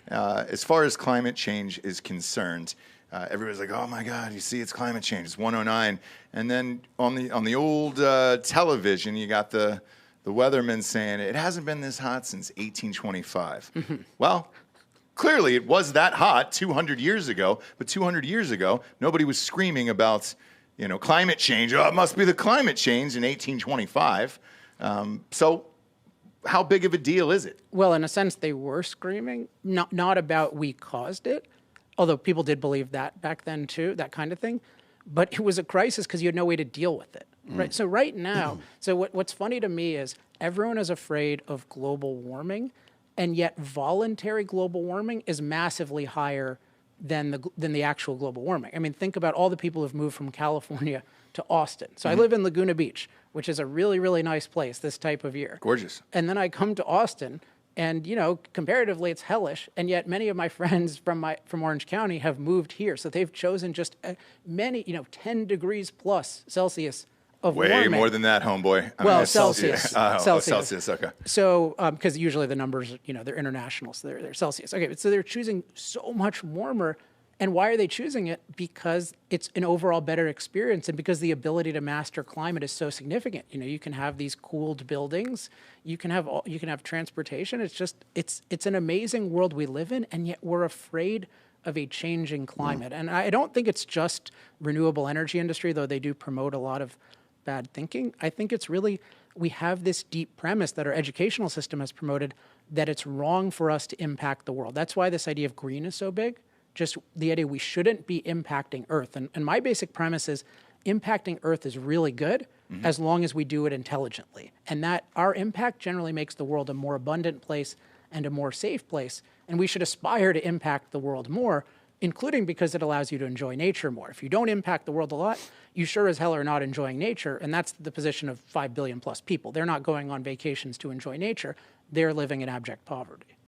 As far as climate change is concerned, everybody's like, "Oh my God, you see, it's climate change. It's 109." And then on the old television, you got the weatherman saying it hasn't been this hot since 1825. Well, clearly it was that hot 200 years ago, but 200 years ago, nobody was screaming about, climate change. Oh, it must be the climate change in 1825. So how big of a deal is it? Well, in a sense, they were screaming, not about we caused it, although people did believe that back then too, that kind of thing. But it was a crisis because you had no way to deal with it. Right. So right now, what's funny to me is everyone is afraid of global warming, and yet voluntary global warming is massively higher than the actual global warming. I mean, think about all the people who've moved from California to Austin. So I live in Laguna Beach, which is a really, really nice place this type of year. Gorgeous. And then I come to Austin, and comparatively it's hellish, and yet many of my friends from Orange County have moved here. So they've chosen just 10 degrees plus Celsius of way warming. More than that, homeboy. Celsius. Celsius. Okay. So, because usually the numbers, they're international, so they're Celsius. Okay, so they're choosing so much warmer. And why are they choosing it? Because it's an overall better experience, and because the ability to master climate is so significant. You can have these cooled buildings, you can have transportation. It's an amazing world we live in, and yet we're afraid of a changing climate. And I don't think it's just renewable energy industry, though they do promote a lot of bad thinking. I think it's really, we have this deep premise that our educational system has promoted that it's wrong for us to impact the world. That's why this idea of green is so big. Just the idea we shouldn't be impacting Earth. And my basic premise is impacting Earth is really good as long as we do it intelligently. And that our impact generally makes the world a more abundant place and a more safe place. And we should aspire to impact the world more, including because it allows you to enjoy nature more. If you don't impact the world a lot, you sure as hell are not enjoying nature. And that's the position of 5 billion plus people. They're not going on vacations to enjoy nature. They're living in abject poverty.